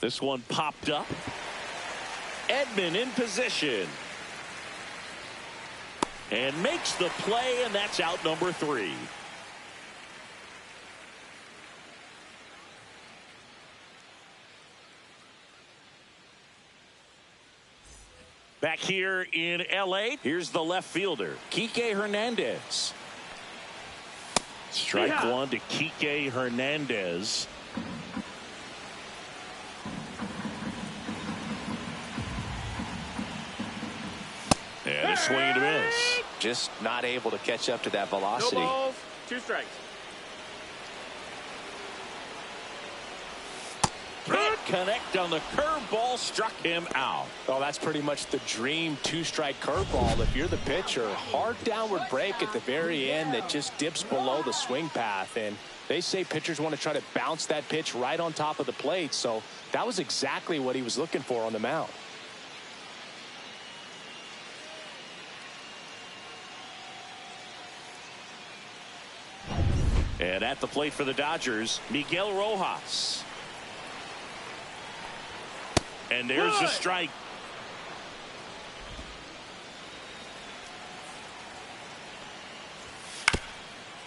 This one popped up. Edman in position. And makes the play, and that's out number 3. Back here in L.A., here's the left fielder, Kike Hernandez. Strike one to Kike Hernandez. And a swing and a miss. Just not able to catch up to that velocity. No balls, 2 strikes. Can't connect on the curveball, struck him out. Well, that's pretty much the dream 2-strike curveball. If you're the pitcher, hard downward break at the very end that just dips below the swing path. And they say pitchers want to try to bounce that pitch right on top of the plate. So that was exactly what he was looking for on the mound. And at the plate for the Dodgers, Miguel Rojas. And there's a strike.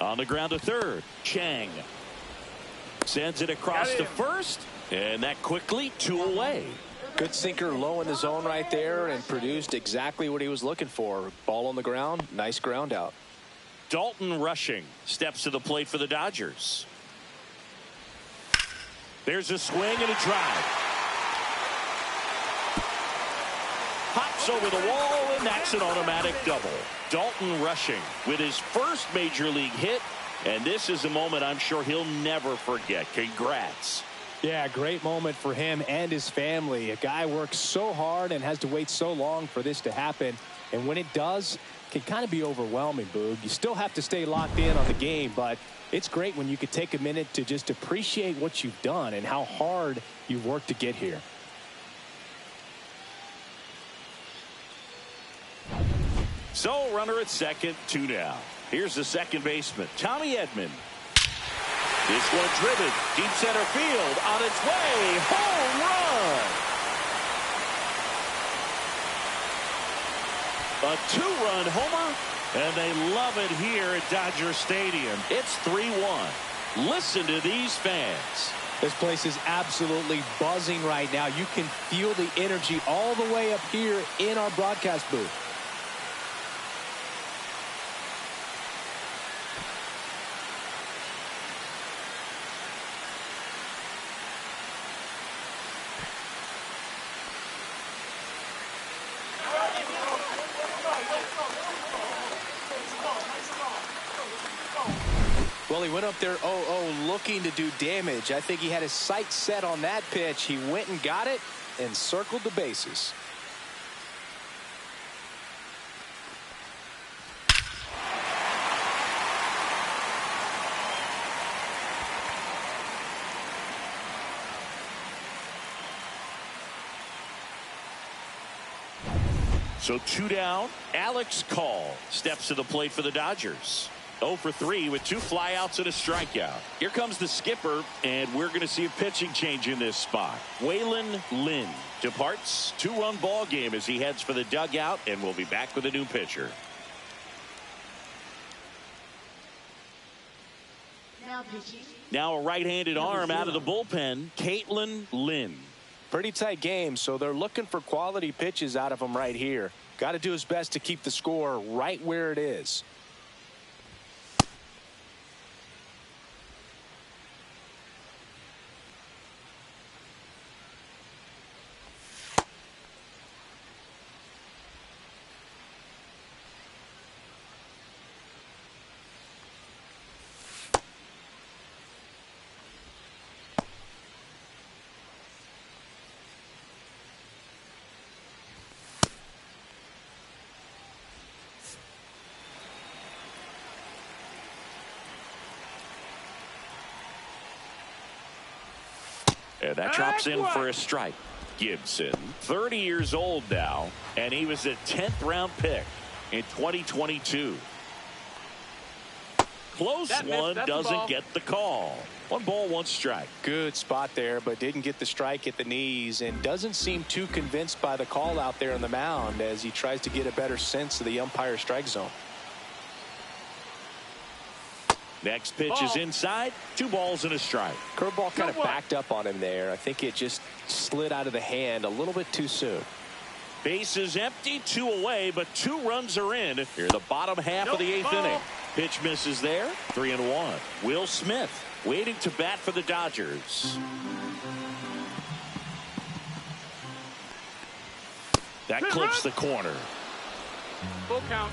On the ground to third, Chang sends it across to first, and that quickly 2 away. Good sinker low in the zone right there and produced exactly what he was looking for. Ball on the ground, nice ground out. Dalton Rushing steps to the plate for the Dodgers. There's a swing and a drive. Hops over the wall, and that's an automatic double. Dalton Rushing with his first major league hit, and this is a moment I'm sure he'll never forget. Congrats. Yeah, great moment for him and his family. A guy works so hard and has to wait so long for this to happen, and when it does, it can kind of be overwhelming, Boog. You still have to stay locked in on the game, but it's great when you could take a minute to just appreciate what you've done and how hard you've worked to get here. So, runner at second, 2 down. Here's the second baseman, Tommy Edman. This one driven, deep center field, on its way, home run! A 2-run homer, and they love it here at Dodger Stadium. It's 3-1. Listen to these fans. This place is absolutely buzzing right now. You can feel the energy all the way up here in our broadcast booth. Well, he went up there 0-0 looking to do damage. I think he had his sights set on that pitch. He went and got it and circled the bases. So 2 down. Alex Call steps to the plate for the Dodgers. 0 for 3 with 2 flyouts and a strikeout. Here comes the skipper, and we're going to see a pitching change in this spot. Waylon Lynn departs. 2-run ball game as he heads for the dugout, and we'll be back with a new pitcher. Now a right-handed arm out of the bullpen, Caitlin Lynn. Pretty tight game, so they're looking for quality pitches out of him right here. Got to do his best to keep the score right where it is. And that drops in for a strike. Gibson, 30 years old now, and he was a 10th round pick in 2022. Close one, doesn't get the call. 1 ball, 1 strike. Good spot there, but didn't get the strike at the knees and doesn't seem too convinced by the call out there on the mound as he tries to get a better sense of the umpire's strike zone. Next pitch is inside. 2 balls and a strike. Curveball kind of backed up on him there. I think it just slid out of the hand a little bit too soon. Base is empty, 2 away, but 2 runs are in. Here in the bottom half of the 8th inning. Pitch misses there, 3-1. Will Smith waiting to bat for the Dodgers. That clips the corner. Full count.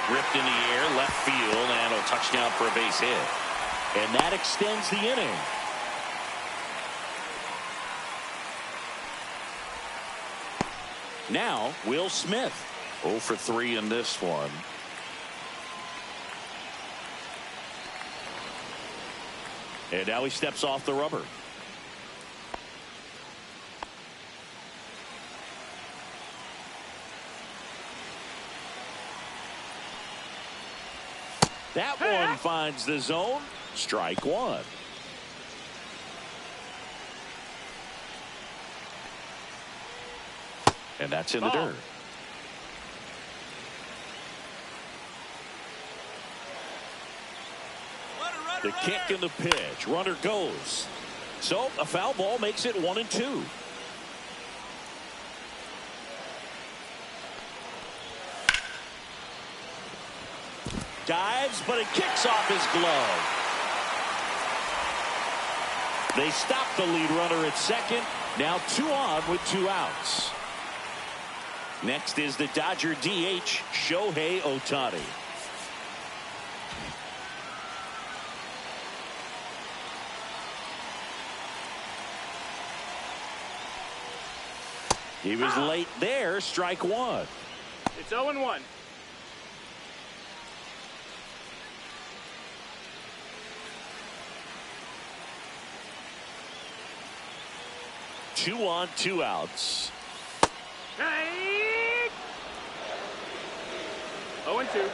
Ripped in the air, left field, and a touchdown for a base hit. And that extends the inning. Now, Will Smith. 0 for 3 in this one. And now he steps off the rubber. That one finds the zone. Strike 1. And that's in the dirt. The kick and the pitch. Runner goes. So a foul ball makes it 1-2. Dives, but it kicks off his glove. They stop the lead runner at second. Now 2 on with 2 outs. Next is the Dodger DH, Shohei Ohtani. He was late there, strike 1. It's 0-1. Two on, 2 outs. 0-2.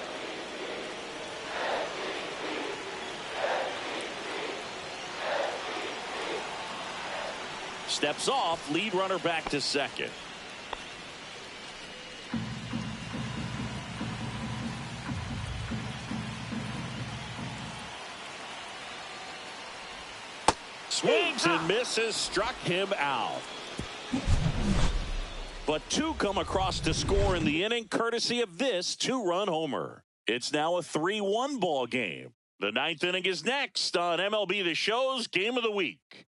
Steps off, lead runner back to second. Swings and misses, struck him out. But 2 come across to score in the inning, courtesy of this 2-run homer. It's now a 3-1 ball game. The 9th inning is next on MLB The Show's Game of the Week.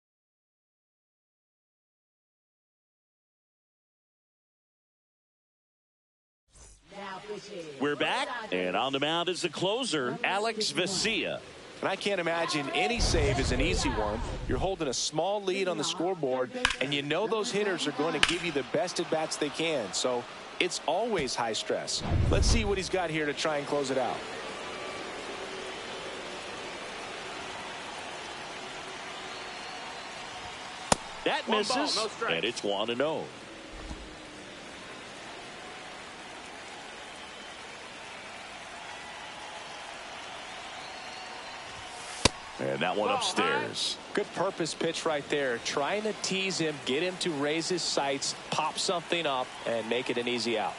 We're back, and on the mound is the closer, Alex Vesia. And I can't imagine any save is an easy one. You're holding a small lead on the scoreboard, and you know those hitters are going to give you the best at-bats they can. So it's always high stress. Let's see what he's got here to try and close it out. That misses, and it's 1-0. And that one upstairs. Good purpose pitch right there. Trying to tease him, get him to raise his sights, pop something up, and make it an easy out.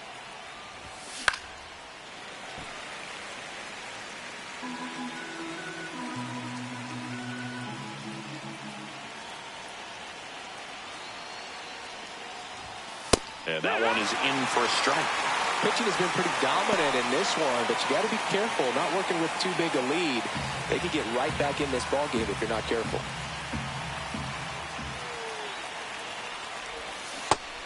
And that one is in for a strike. Pitching has been pretty dominant in this one, but you got to be careful. Not working with too big a lead. They can get right back in this ball game if you're not careful.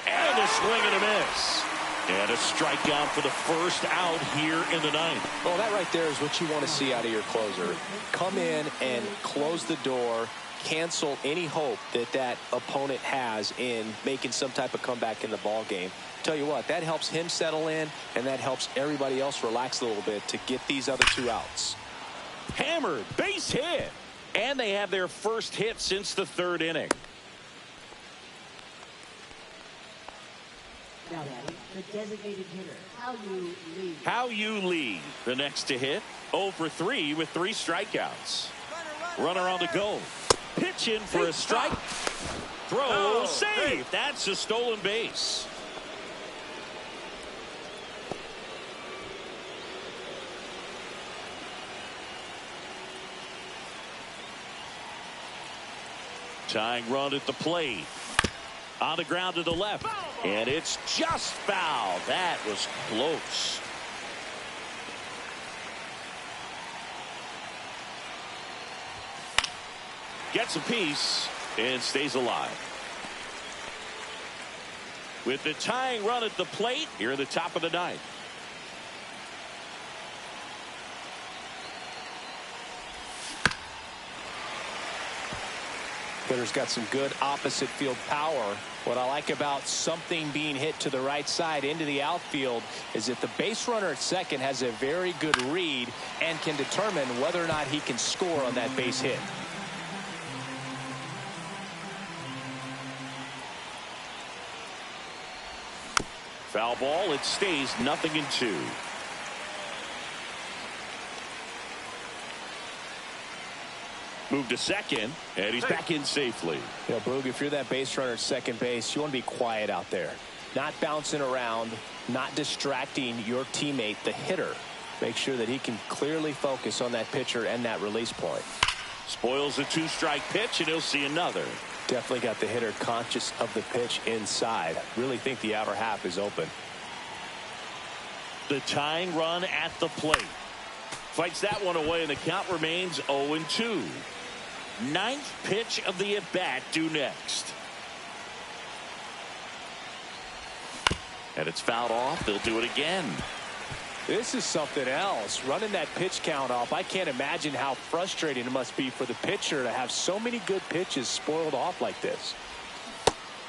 And a swing and a miss. And a strikeout for the first out here in the 9th. Well, that right there is what you want to see out of your closer. Come in and close the door. Cancel any hope that that opponent has in making some type of comeback in the ball game. Tell you what, that helps him settle in, and that helps everybody else relax a little bit to get these other 2 outs. Hammered, base hit. And they have their first hit since the 3rd inning. Now batting, the designated hitter, How you lead. The next to hit, 0 for 3 with 3 strikeouts. Runner on the go. Pitch in for a strike. Throw, save. That's a stolen base. Tying run at the plate. On the ground to the left. And it's just foul. That was close. Gets a piece and stays alive. With the tying run at the plate here at the top of the ninth. Hitter's got some good opposite field power. What I like about something being hit to the right side into the outfield is that the base runner at second has a very good read and can determine whether or not he can score on that base hit. Foul ball. It stays 0-2. Move to second, and he's back in safely. You know, Boog, if you're that base runner at second base, you want to be quiet out there. Not bouncing around, not distracting your teammate, the hitter. Make sure that he can clearly focus on that pitcher and that release point. Spoils a 2-strike pitch, and he'll see another. Definitely got the hitter conscious of the pitch inside. Really think the outer half is open. The tying run at the plate. Fights that one away, and the count remains 0-2. Ninth pitch of the at-bat due next. And it's fouled off. They'll do it again. This is something else. Running that pitch count off. I can't imagine how frustrating it must be for the pitcher to have so many good pitches spoiled off like this.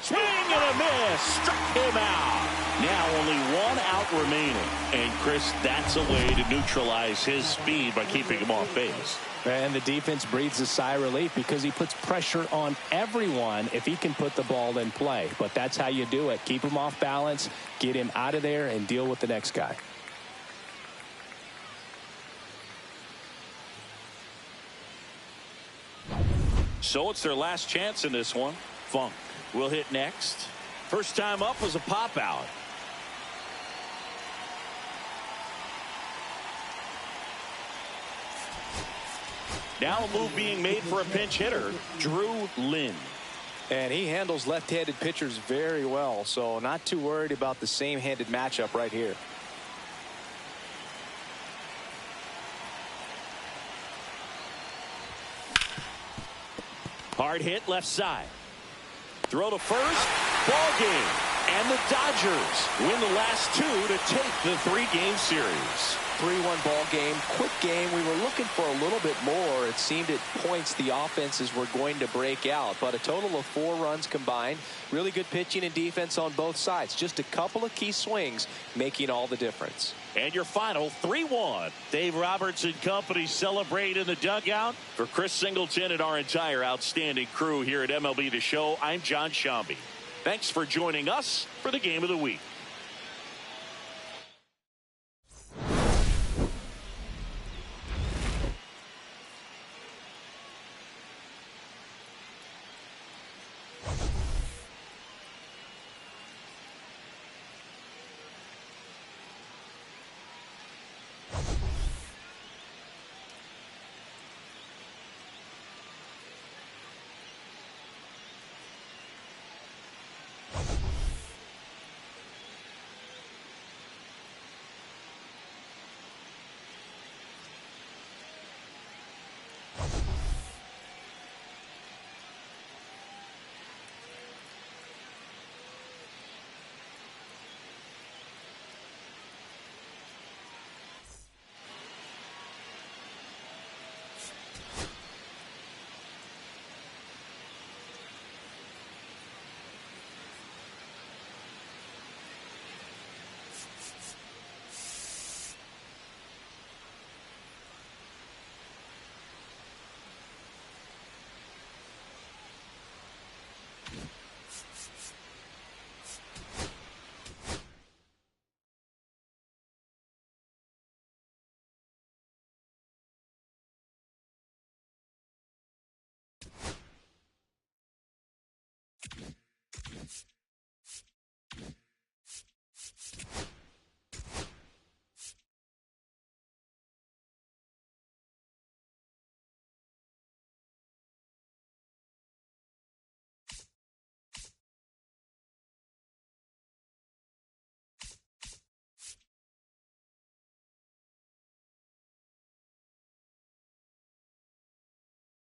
Swing and a miss. Struck him out. Now only one out remaining. And Chris, that's a way to neutralize his speed by keeping him off base. And the defense breathes a sigh of relief because he puts pressure on everyone if he can put the ball in play. But that's how you do it. Keep him off balance, get him out of there, and deal with the next guy. So it's their last chance in this one. Funk will hit next. First time up was a pop out. Now a move being made for a pinch hitter, Drew Lynn. And he handles left-handed pitchers very well, so not too worried about the same-handed matchup right here. Hard hit left side. Throw to first. Ball game. And the Dodgers win the last two to take the 3-game series. 3-1 ball game, quick game. We were looking for a little bit more. It seemed at points the offenses were going to break out, but a total of 4 runs combined. Really good pitching and defense on both sides. Just a couple of key swings making all the difference. And your final 3-1. Dave Roberts and company celebrate in the dugout. For Chris Singleton and our entire outstanding crew here at MLB The Show, I'm John Shambi. Thanks for joining us for the Game of the Week.